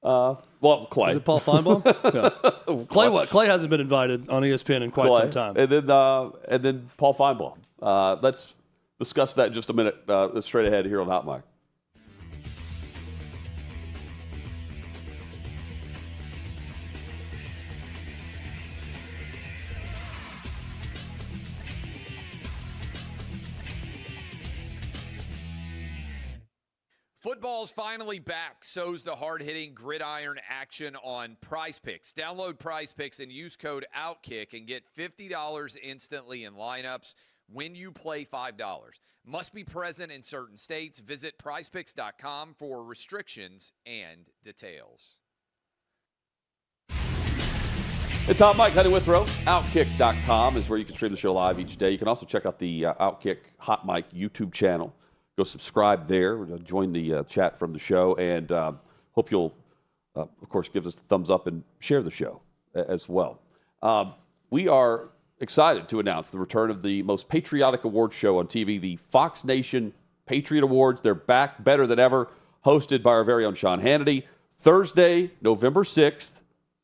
Clay. Is it Paul Finebaum? Yeah. Clay hasn't been invited on ESPN in quite some time. And then Paul Finebaum. Let's discuss that in just a minute. Straight ahead here on Hot Mic. Football's finally back. So's the hard-hitting gridiron action on Prize Picks. Download Prize Picks and use code OutKick and get $50 instantly in lineups when you play $5. Must be present in certain states. Visit prizepicks.com for restrictions and details. It's Hot Mic, Hunting Withrow. OutKick.com is where you can stream the show live each day. You can also check out the OutKick Hot Mic YouTube channel. Go subscribe there. Join the chat from the show, and hope you'll, of course, give us a thumbs up and share the show as well. We are excited to announce the return of the most patriotic award show on TV, the Fox Nation Patriot Awards. They're back, better than ever, hosted by our very own Sean Hannity. Thursday, November 6th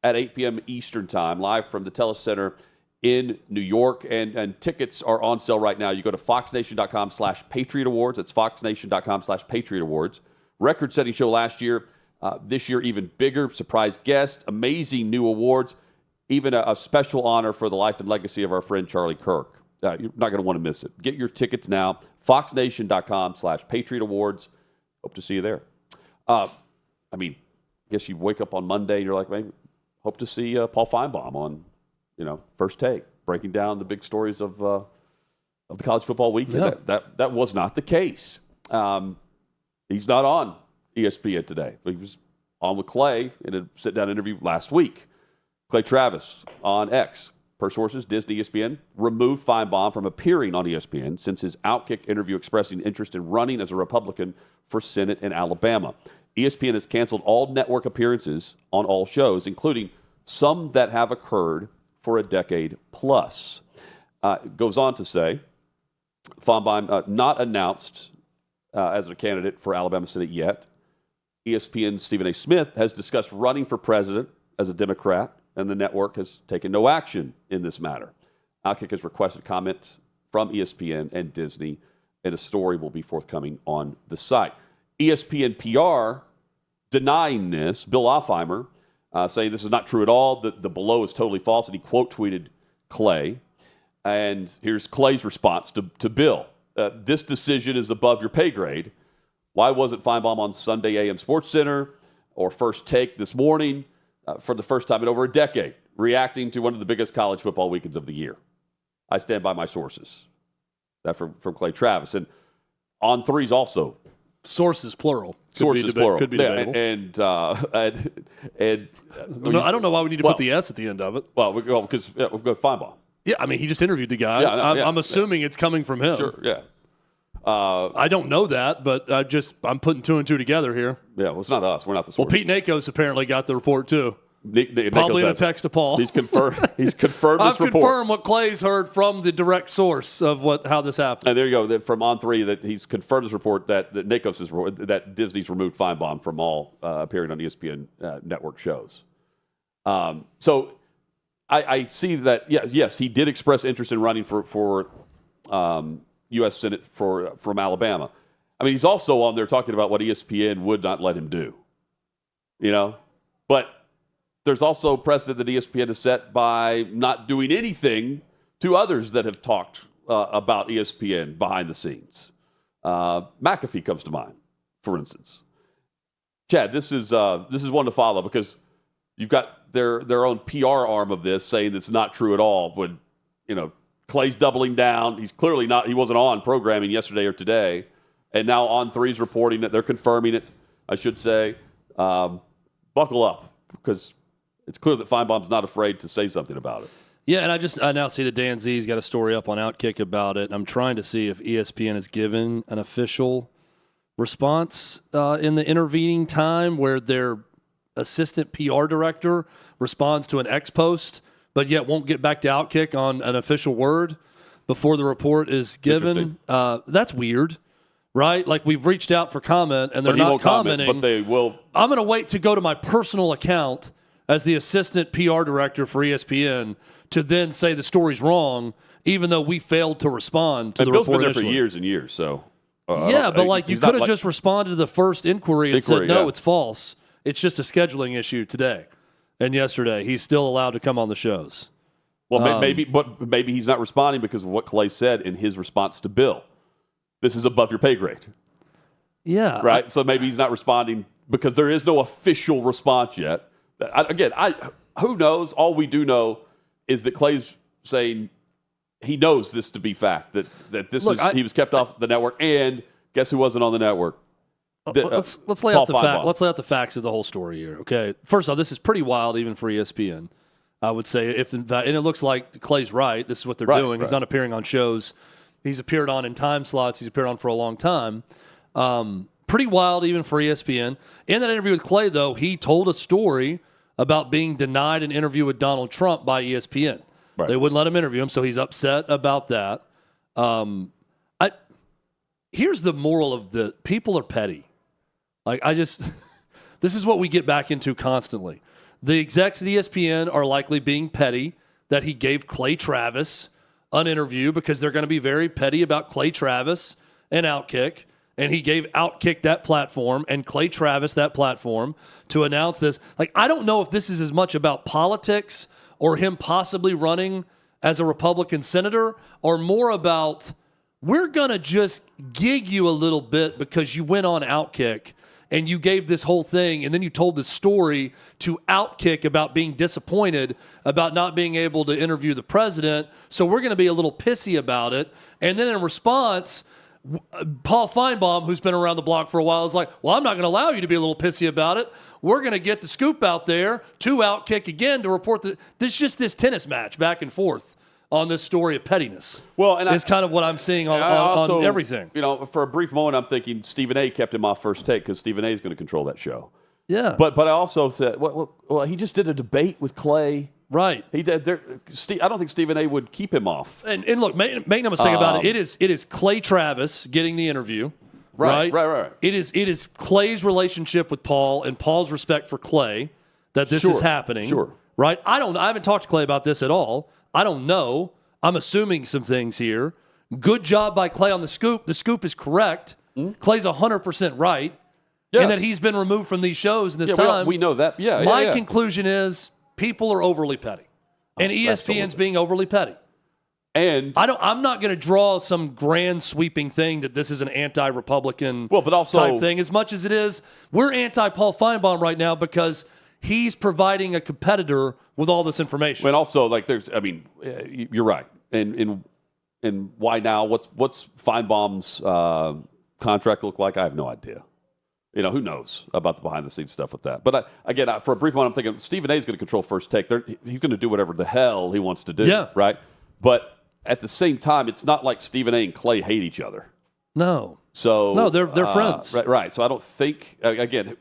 at 8 p.m. Eastern Time, live from the Telus Center in New York, and tickets are on sale right now. You go to foxnation.com/Patriot Awards. That's foxnation.com/Patriot Awards. Record-setting show last year. This year, even bigger. Surprise guest. Amazing new awards. Even a special honor for the life and legacy of our friend Charlie Kirk. You're not going to want to miss it. Get your tickets now. foxnation.com/Patriot Awards. Hope to see you there. I guess you wake up on Monday and you're like, maybe hope to see Paul Finebaum on First Take, breaking down the big stories of the college football weekend. Yeah. That was not the case. He's not on ESPN today. He was on with Clay in a sit-down interview last week. Clay Travis on X. Per sources, Disney ESPN removed Finebaum from appearing on ESPN since his OutKick interview expressing interest in running as a Republican for Senate in Alabama. ESPN has canceled all network appearances on all shows, including some that have occurred for a decade plus. Goes on to say, Finebaum not announced as a candidate for Alabama Senate yet. ESPN's Stephen A. Smith has discussed running for president as a Democrat, and the network has taken no action in this matter. OutKick has requested comment from ESPN and Disney, and a story will be forthcoming on the site. ESPN PR denying this. Bill Offheimer saying this is not true at all, the below is totally false, and he quote-tweeted Clay. And here's Clay's response to Bill. This decision is above your pay grade. Why wasn't Finebaum on Sunday AM Sports Center or First Take this morning for the first time in over a decade, reacting to one of the biggest college football weekends of the year? I stand by my sources. That from Clay Travis. And on threes also. Sources, plural. Sources, plural. Could be debatable. And I don't know why we need to put the S at the end of it. Well, because we've got Finebaum. Yeah, he just interviewed the guy. Yeah, I'm assuming it's coming from him. Sure, yeah. I don't know that, but I'm putting 2 and 2 together here. Yeah, well, it's not us. We're not the source. Well, Pete Nakos apparently got the report too. Probably in a text to Paul. He's confirmed. He's confirmed I've this report. confirmed what Clay's heard from the direct source of how this happened. And there you go. From On 3, that he's confirmed his report that Nikos' report that Disney's removed Finebaum from all appearing on ESPN network shows. So I see that. Yes, he did express interest in running for U.S. Senate from Alabama. I mean, he's also on there talking about what ESPN would not let him do. But there's also precedent that ESPN has set by not doing anything to others that have talked about ESPN behind the scenes. McAfee comes to mind, for instance. Chad, this is one to follow because you've got their own PR arm of this saying it's not true at all. When Clay's doubling down, he's clearly not. He wasn't on programming yesterday or today, and now On 3's reporting it. They're confirming it, I should say. Buckle up because it's clear that Finebaum's not afraid to say something about it. Yeah, and I now see that Dan Z's got a story up on OutKick about it. I'm trying to see if ESPN has given an official response in the intervening time where their assistant PR director responds to an X post, but yet won't get back to OutKick on an official word before the report is given. That's weird, right? Like we've reached out for comment and they're not commenting. But they will. I'm going to wait to go to my personal account as the assistant PR director for ESPN to then say the story's wrong, even though we failed to respond to the Bill's report been there initially. for years and years, so. But you could have just responded to the first inquiry and said, no, yeah. it's false. It's just a scheduling issue today and yesterday. He's still allowed to come on the shows. Well, maybe he's not responding because of what Clay said in his response to Bill. This is above your pay grade. Yeah. Right? So maybe he's not responding because there is no official response yet. Who knows? All we do know is that Clay's saying he knows this to be fact, that he was kept off the network, and guess who wasn't on the network? Let's lay out the fact. Let's lay out the facts of the whole story here. Okay. First off, this is pretty wild, even for ESPN. I would say, and it looks like Clay's right. This is what they're doing. He's not appearing on shows. He's appeared on in time slots. He's appeared on for a long time. Pretty wild, even for ESPN. In that interview with Clay, though, he told a story about being denied an interview with Donald Trump by ESPN. Right. They wouldn't let him interview him, so he's upset about that. Here's the moral of the people are petty. This is what we get back into constantly. The execs at ESPN are likely being petty that he gave Clay Travis an interview because they're going to be very petty about Clay Travis and OutKick. And he gave OutKick that platform and Clay Travis that platform to announce this. I don't know if this is as much about politics or him possibly running as a Republican senator or more about we're going to just gig you a little bit because you went on OutKick and you gave this whole thing and then you told this story to OutKick about being disappointed about not being able to interview the president. So we're going to be a little pissy about it. And then in response, Paul Finebaum, who's been around the block for a while, is like, well, I'm not going to allow you to be a little pissy about it. We're going to get the scoop out there to OutKick again to report that there's just this tennis match back and forth on this story of pettiness. Well, and it's kind of what I'm seeing on everything. For a brief moment, I'm thinking Stephen A. kept him off First Take because Stephen A. is going to control that show. Yeah. But I also said, well, he just did a debate with Clay. Right. He did. I don't think Stephen A. would keep him off. And look, make no mistake about it. It is Clay Travis getting the interview. Right. It is Clay's relationship with Paul and Paul's respect for Clay that this is happening. Sure. Right. I haven't talked to Clay about this at all. I don't know. I'm assuming some things here. Good job by Clay on the scoop. The scoop is correct. Clay's 100% right. Yes. And that he's been removed from these shows in this time. We know that. Yeah. My conclusion is people are overly petty. And ESPN's being overly petty. And I'm not going to draw some grand sweeping thing that this is an anti-Republican type thing as much as it is. We're anti-Paul Finebaum right now because he's providing a competitor with all this information. And also, you're right. And why now? What's Finebaum's contract look like? I have no idea. Who knows about the behind-the-scenes stuff with that. But again, for a brief moment, I'm thinking Stephen A. is going to control First Take. He's going to do whatever the hell he wants to do. Yeah. Right? But at the same time, it's not like Stephen A. and Clay hate each other. No. So no, they're friends. Right. So I don't think again.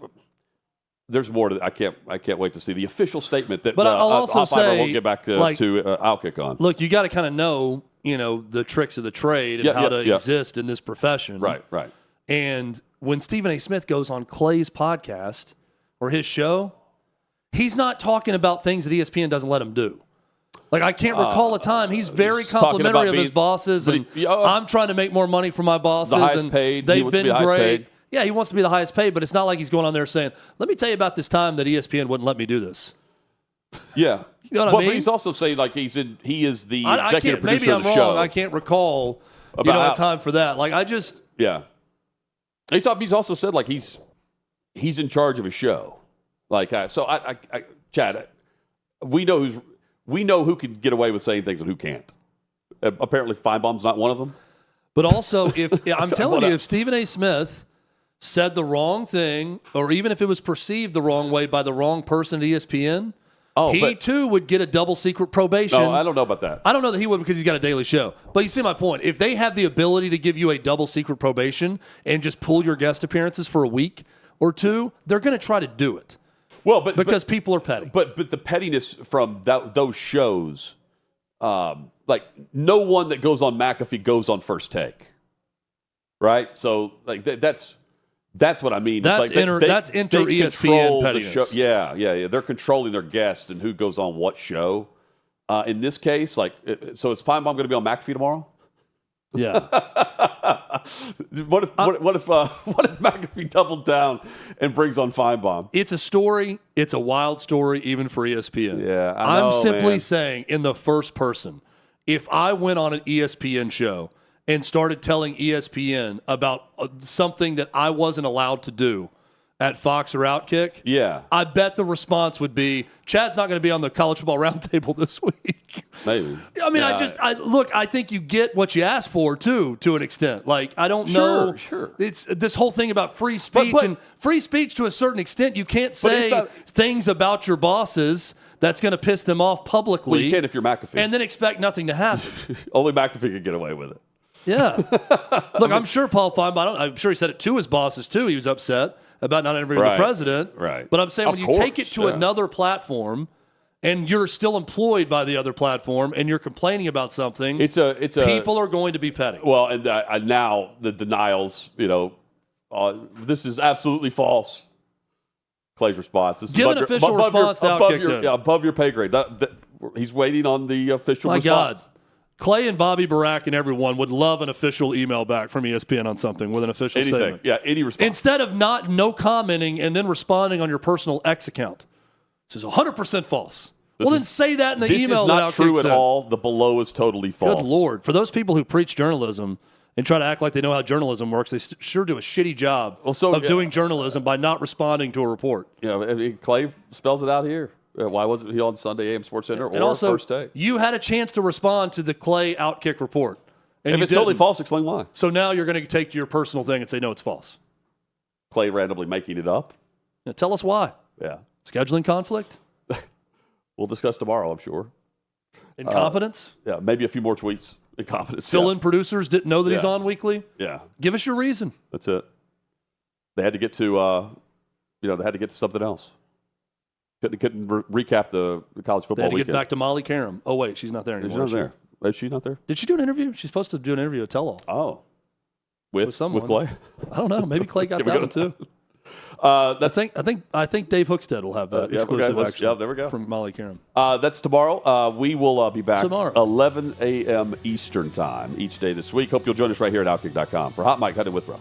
There's more to. I can't wait to see the official statement that. But I'll also say, we'll get back to OutKick on. Look, you got to kind of know, the tricks of the trade and how to exist in this profession. Right. And when Stephen A. Smith goes on Clay's podcast or his show, he's not talking about things that ESPN doesn't let him do. Like, I can't recall a time. He's very complimentary of his bosses, and I'm trying to make more money for my bosses. The highest and paid. They've been great. Paid. Yeah, he wants to be the highest paid, but it's not like he's going on there saying, let me tell you about this time that ESPN wouldn't let me do this. Yeah. You know what I mean? But he's also saying, like, he is the executive producer maybe of the I'm show. wrong. I can't recall a time for that. Like, I just... Yeah. He's also said, like, he's in charge of a show. Like, Chad, we know who can get away with saying things and who can't. Apparently, Finebaum's not one of them. But also, if I'm telling you, if Stephen A. Smith said the wrong thing, or even if it was perceived the wrong way by the wrong person at ESPN, he too would get a double secret probation. No, I don't know about that. I don't know that he would because he's got a daily show. But you see my point. If they have the ability to give you a double secret probation and just pull your guest appearances for a week or two, they're going to try to do it. Well, because people are petty. But the pettiness from those shows, like no one that goes on McAfee goes on First Take, right? So like that's what I mean. That's it's like that's inter ESPN pettiness. The show. Yeah. They're controlling their guest and who goes on what show. In this case, so is Finebaum going to be on McAfee tomorrow? Yeah. What if McAfee doubled down and brings on Finebaum? It's a story. It's a wild story, even for ESPN. Yeah, I know, I'm simply man. saying, in the first person, if I went on an ESPN show and started telling ESPN about something that I wasn't allowed to do at Fox or OutKick, I bet the response would be, Chad's not going to be on the College Football Roundtable this week. Maybe. I mean, I think you get what you ask for, too, to an extent. Like, I don't know. Sure. It's this whole thing about free speech. And free speech, to a certain extent, you can't say things about your bosses that's going to piss them off publicly. Well, you can if you're McAfee. And then expect nothing to happen. Only McAfee could get away with it. Yeah. Look, I'm sure Paul Finebaum, I'm sure he said it to his bosses, too. He was upset about not interviewing the president. Right. But I'm saying when you take it to another platform and you're still employed by the other platform and you're complaining about something, people are going to be petty. Well, and now the denials, this is absolutely false. Clay's response. Give an official response to OutKick. Above your pay grade. He's waiting on the official response. God. Clay and Bobby Barack and everyone would love an official email back from ESPN on something with an official statement. Yeah, any response. Instead of no commenting and then responding on your personal X account. This is 100% false. Then say that in the email. This is not true at all. The below is totally false. Good Lord. For those people who preach journalism and try to act like they know how journalism works, they sure do a shitty job of doing journalism by not responding to a report. Clay spells it out here. Why wasn't he on Sunday AM Sports Center or also, First Take? You had a chance to respond to the Clay OutKick report. And if it's totally false, explain why. So now you're going to take your personal thing and say, no, it's false. Clay randomly making it up? Now tell us why. Yeah. Scheduling conflict? We'll discuss tomorrow, I'm sure. Incompetence? Yeah, maybe a few more tweets. Incompetence. Fill-in producers didn't know that he's on weekly? Yeah. Give us your reason. That's it. They had to get to, something else. Couldn't recap the college football They had to weekend. get back to Molly Karam. Oh, wait, she's not there anymore. She's not there. Is she not there? Did she do an interview? She's supposed to do an interview at Tell-All. Oh. With someone. With Clay? I don't know. Maybe Clay got that one, too. I think Dave Hookstead will have that exclusive action. Yeah, there we go. From Molly Karam. That's tomorrow. We will be back tomorrow. 11 a.m. Eastern time each day this week. Hope you'll join us right here at OutKick.com. For Hot Mike, Hutton Withrow.